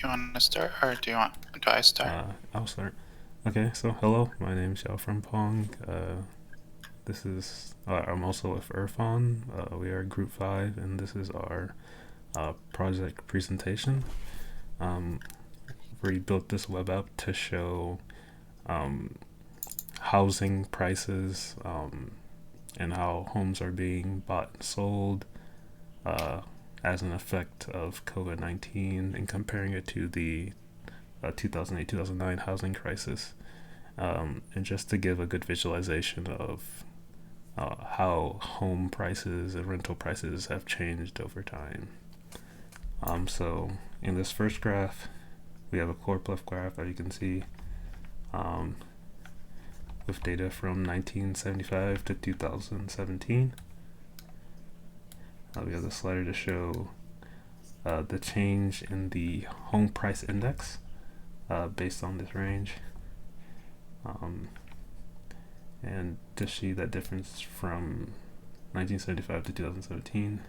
you want to start, or do I start? I'll start. Okay, so hello, my name's Xiao from Pong. This is I'm also with Irfan. We are Group 5, and this is our project presentation. Um, we built this web app to show um, housing prices and how homes are being bought and sold uh, as an effect of COVID-19 and comparing it to the 2008 2009 housing crisis. And just to give a good visualization of how home prices and rental prices have changed over time. So in this first graph, we have a choropleth graph that you can see um, with data from 1975 to 2017. We have the slider to show the change in the home price index based on this range. And to see that difference from 1975 to 2017.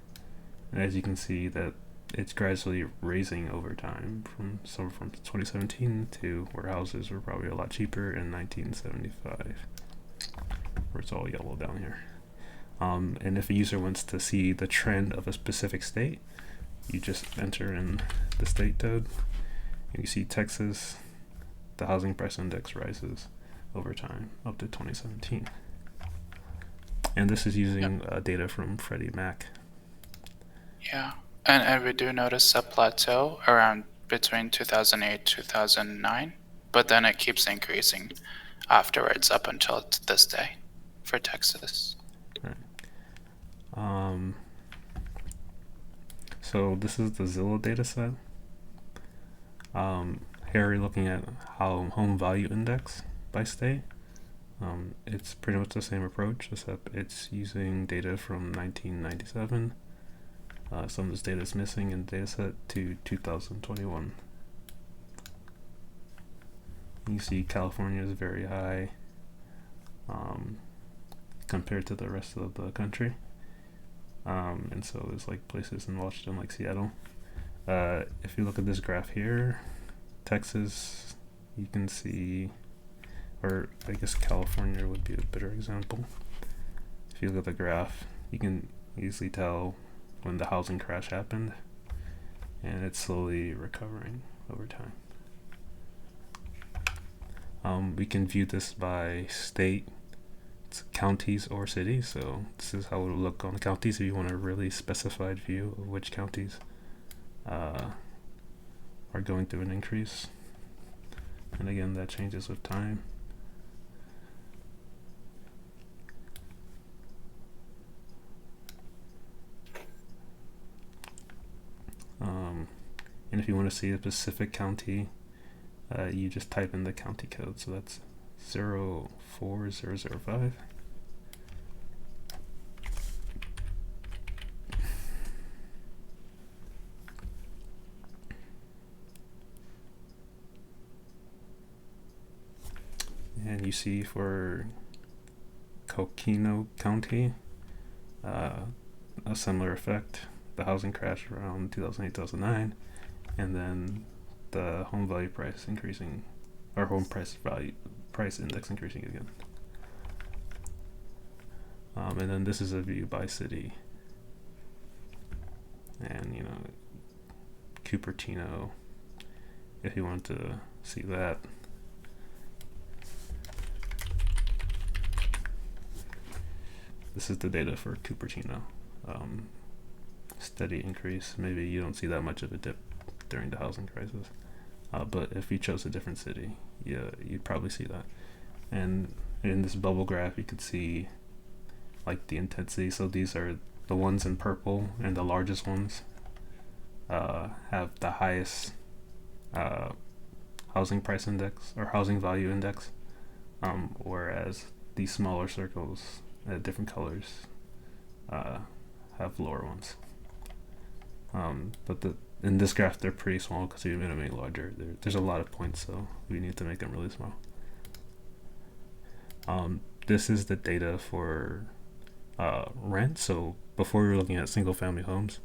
And as you can see, that it's gradually raising over time from 2017 to where houses were probably a lot cheaper in 1975, where it's all yellow down here. And if a user wants to see the trend of a specific state, you just enter in the state code, and you see Texas, the housing price index rises over time up to 2017. And this is using data from Freddie Mac. Yeah, and we do notice a plateau around between 2008 2009, but then it keeps increasing afterwards up until this day for Texas. Right. So this is the Zillow data set. Here we're looking at how home value index by state. It's pretty much the same approach, except it's using data from 1997. Some of this data is missing in the data set to 2021. You see California is very high compared to the rest of the country. And so there's like places in Washington like Seattle. If you look at this graph here, Texas, you can see, or I guess California would be a better example. If you look at the graph, you can easily tell when the housing crash happened, and it's slowly recovering over time. We can view this by state, counties, or cities. So this is how it would look on the counties if you want a really specified view of which counties are going through an increase. And again, that changes with time. And if you want to see a specific county, you just type in the county code. So that's 04005. And you see for Coquino County, a similar effect. The housing crash around 2008 2009, and then the home value price increasing, or home price index increasing again. And then this is a view by city, and Cupertino, if you want to see that. This is the data for Cupertino. Steady increase. Maybe you don't see that much of a dip during the housing crisis, but if you chose a different city, yeah, you'd probably see that. And in this bubble graph, you could see like the intensity. So these are the ones in purple, and the largest ones have the highest housing price index or housing value index, whereas these smaller circles different colors have lower ones. But in this graph, they're pretty small because we made them any larger. There's a lot of points, so we need to make them really small. This is the data for rent. So before we were looking at single family homes.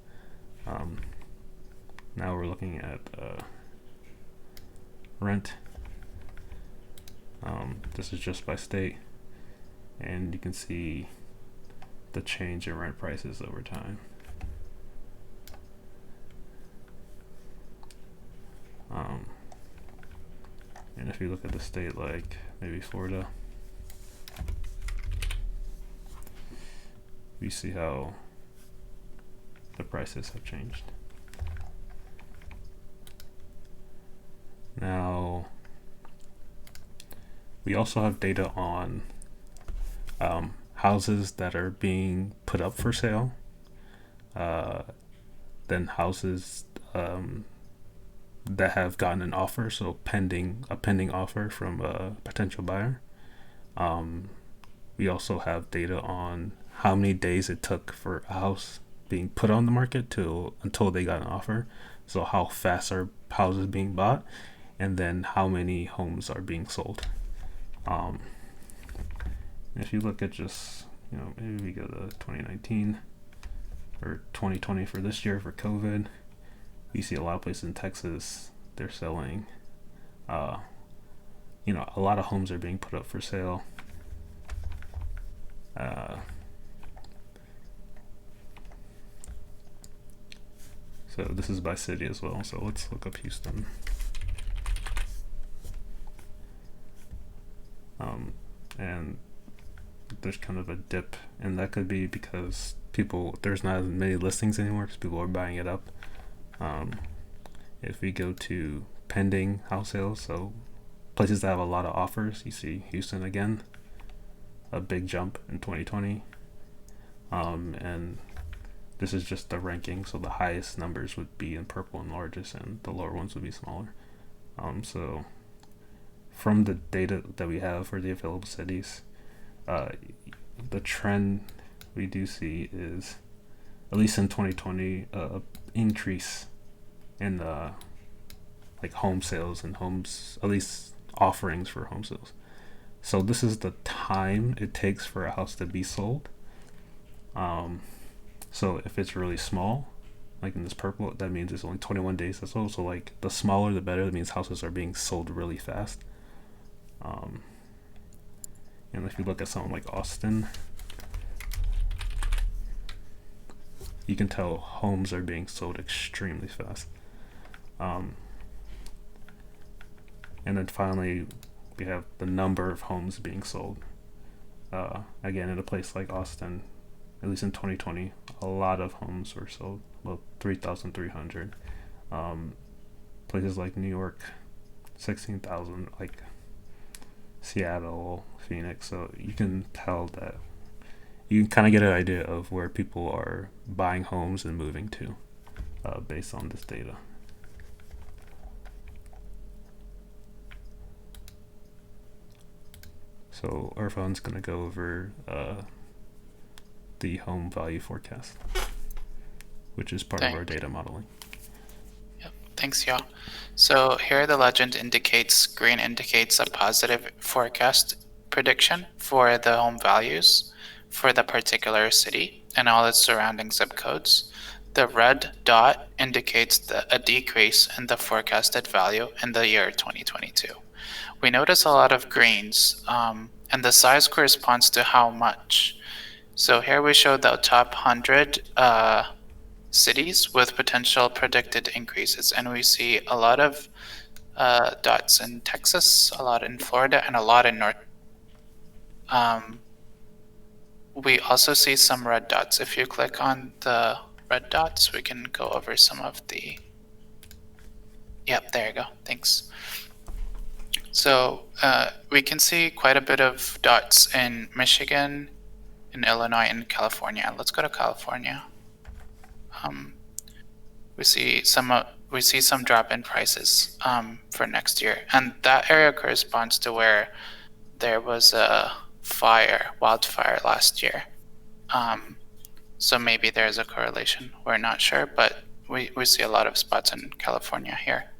Now we're looking at rent. This is just by state, and you can see the change in rent prices over time. Um, and if you look at the state like maybe Florida, we see how the prices have changed. Now, we also have data on houses that are being put up for sale, uh, then houses that have gotten an offer, so a pending offer from a potential buyer. Um, we also have data on how many days it took for a house being put on the market to until they got an offer. So how fast are houses being bought, and then how many homes are being sold. Um, if you look at just maybe we go to 2019 or 2020 for this year for COVID, we see a lot of places in Texas they're selling. Uh, a lot of homes are being put up for sale. So this is by city as well. So let's look up Houston. And there's kind of a dip, and that could be because there's not as many listings anymore because people are buying it up. If we go to pending house sales, so places that have a lot of offers, you see Houston again, a big jump in 2020. And this is just the ranking, so the highest numbers would be in purple and largest, and the lower ones would be smaller. So from the data that we have for the available cities, the trend we do see is, at least in 2020, increase in like home sales and homes, at least offerings for home sales. So this is the time it takes for a house to be sold. So if it's really small, like in this purple, that means it's only 21 days to sold. So like the smaller the better. That means houses are being sold really fast. And if you look at something like Austin, you can tell homes are being sold extremely fast. And then finally, we have the number of homes being sold. Again, in a place like Austin, at least in 2020, a lot of homes were sold, about 3,300. Places like New York, 16,000, like Seattle, Phoenix. So you can tell that you can kind of get an idea of where people are buying homes and moving to based on this data. So Irfan's going to go over the home value forecast, which is part of our data modeling. Yep, thanks, y'all. So here the legend indicates, green indicates a positive forecast prediction for the home values for the particular city and all its surrounding zip codes. The red dot indicates a decrease in the forecasted value in the year 2022. We notice a lot of greens, and the size corresponds to how much. So here we show the top 100 cities with potential predicted increases, and we see a lot of dots in Texas, a lot in Florida, and a lot in North. We also see some red dots. If you click on the red dots, we can go over some of the. Yep, there you go. Thanks. So we can see quite a bit of dots in Michigan, in Illinois, and California. Let's go to California. We see some drop in prices for next year, and that area corresponds to where there was a wildfire last year. So maybe there's a correlation. We're not sure, but we see a lot of spots in California here.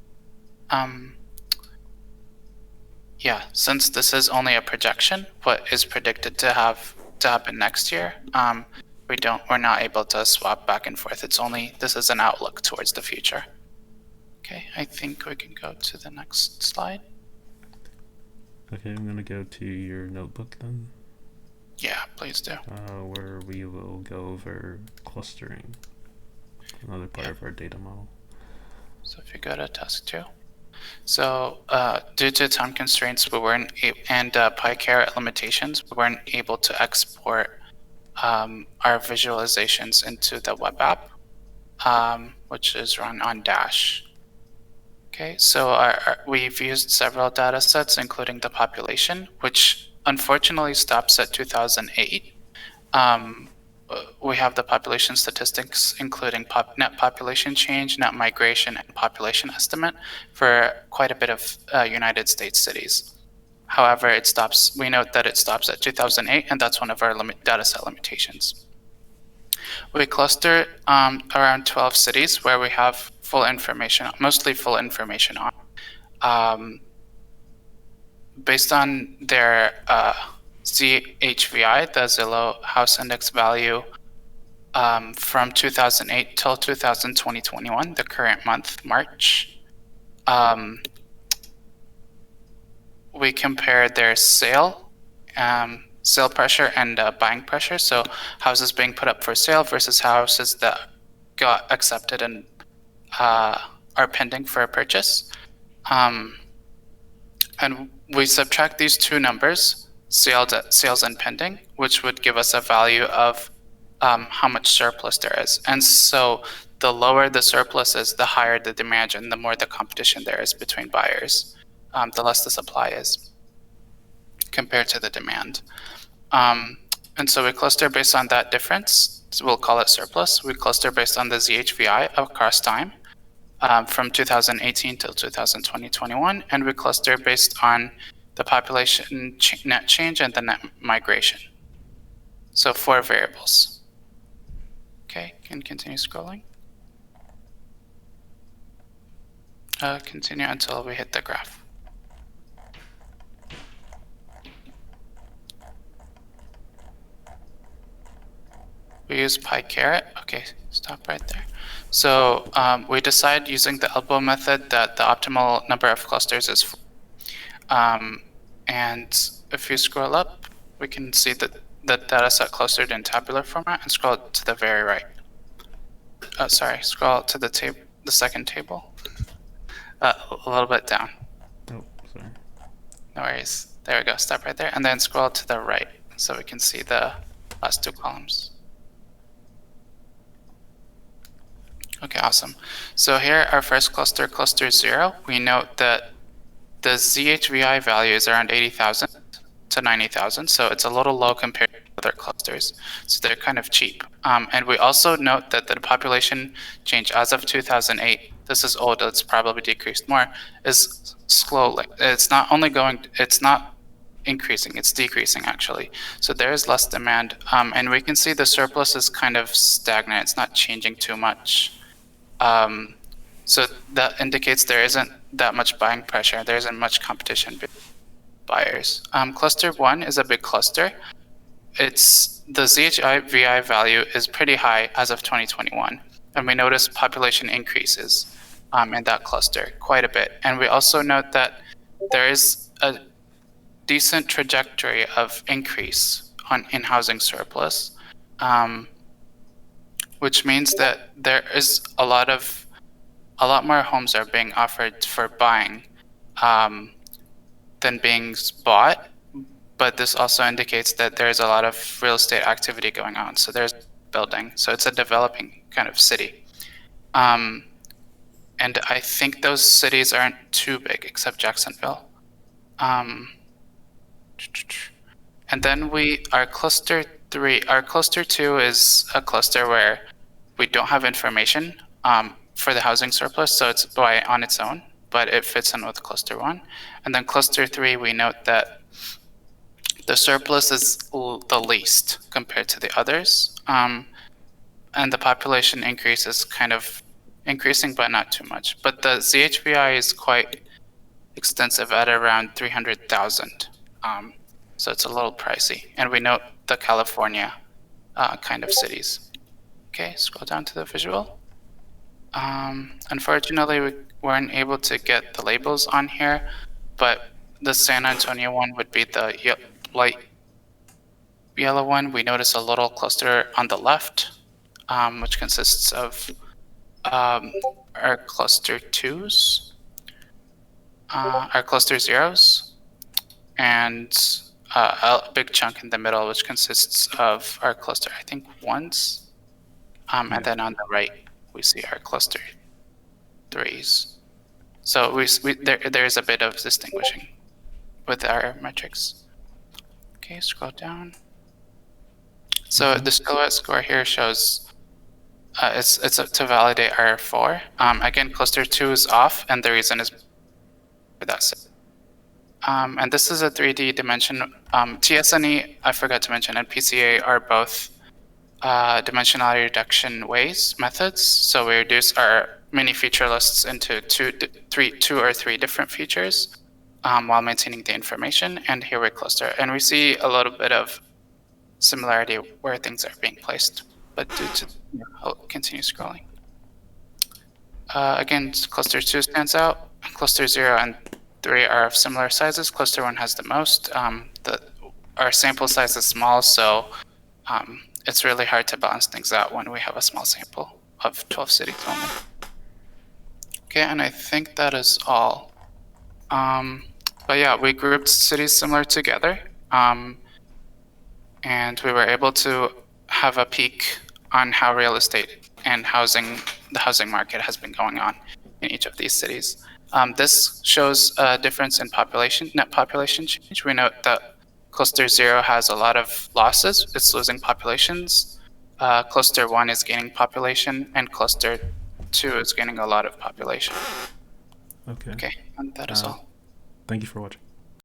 Yeah, since this is only a projection, what is predicted to happen next year, we're not able to swap back and forth. This is an outlook towards the future. Okay, I think we can go to the next slide. Okay, I'm gonna go to your notebook then, Yeah, please do. where we will go over clustering, another part Yep. of our data model. So if you go to task 2. So due to time constraints, we weren't and PyCaret limitations, we weren't able to export our visualizations into the web app, which is run on Dash. Okay, so we've used several data sets, including the population, which unfortunately stops at 2008. We have the population statistics, including net population change, net migration, and population estimate for quite a bit of United States cities. However, we note that it stops at 2008, and that's one of our data set limitations. We cluster around 12 cities where we have full information, mostly full information on. Based on their ZHVI, the Zillow House Index value, from 2008 till 2021, the current month, March, we compare their sale pressure and buying pressure. So houses being put up for sale versus houses that got accepted and are pending for a purchase. And we subtract these two numbers, sales and pending, which would give us a value of how much surplus there is. And so the lower the surplus is, the higher the demand and the more the competition there is between buyers, the less the supply is compared to the demand. And so we cluster based on that difference. So we'll call it surplus. We cluster based on the ZHVI across time. From 2018 till 2020-21, and we cluster based on the population net change and the net migration. So 4 variables. Okay, can continue scrolling. Continue until we hit the graph. We use PyCaret. Okay, stop right there. So we decide using the elbow method that the optimal number of clusters is 4. And if you scroll up, we can see that the data set clustered in tabular format, and scroll to the very right. Scroll to the second table. A little bit down. Oh, sorry. No worries. There we go. Stop right there, and then scroll to the right so we can see the last 2 columns. Okay, awesome. So here, our first cluster, cluster 0, we note that the ZHVI value is around 80,000 to 90,000, so it's a little low compared to other clusters. So they're kind of cheap. And we also note that the population change as of 2008, this is old, it's probably decreased more, is slowly. It's not increasing, it's decreasing actually. So there is less demand. And we can see the surplus is kind of stagnant, it's not changing too much. So that indicates there isn't that much buying pressure. There isn't much competition between buyers. Cluster 1 is a big cluster. The ZHVI value is pretty high as of 2021. And we notice population increases in that cluster quite a bit. And we also note that there is a decent trajectory of increase in housing surplus, which means that there is a lot more homes are being offered for buying than being bought, but this also indicates that there's a lot of real estate activity going on. So there's building, so it's a developing kind of city. And I think those cities aren't too big, except Jacksonville. And then our cluster 2 is a cluster where we don't have information for the housing surplus, so it's on its own, but it fits in with cluster 1. And then cluster 3, we note that the surplus is the least compared to the others, and the population increase is kind of increasing, but not too much. But the ZHVI is quite extensive at around 300,000, so it's a little pricey. And we note the California kind of cities. Okay, scroll down to the visual. Unfortunately, weren't able to get the labels on here, but the San Antonio one would be the light yellow one. We notice a little cluster on the left, which consists of our cluster twos, our cluster zeros, and a big chunk in the middle, which consists of our cluster, I think, ones. Yeah. And then on the right, we see our cluster threes. So there is a bit of distinguishing with our metrics. Okay, scroll down. So Okay. the silhouette score here shows it's to validate our 4. Again, cluster 2 is off, and the reason is for that. And this is a 3D dimension. TSNE, I forgot to mention, and PCA are both dimensionality reduction methods. So we reduce our mini feature lists into two or three different features while maintaining the information. And here we cluster, and we see a little bit of similarity where things are being placed. But I'll continue scrolling. Again, cluster 2 stands out. Cluster 0 and 3 are of similar sizes. Cluster 1 has the most. Our sample size is small, so it's really hard to balance things out when we have a small sample of 12 cities only. Okay, and I think that is all. But yeah, we grouped cities similar together, and we were able to have a peek on how real estate and the housing market has been going on in each of these cities. This shows a difference in net population change. We note that cluster 0 has a lot of losses. It's losing populations. Cluster 1 is gaining population, and cluster 2 is gaining a lot of population. Okay. Okay, and that is all. Thank you for watching.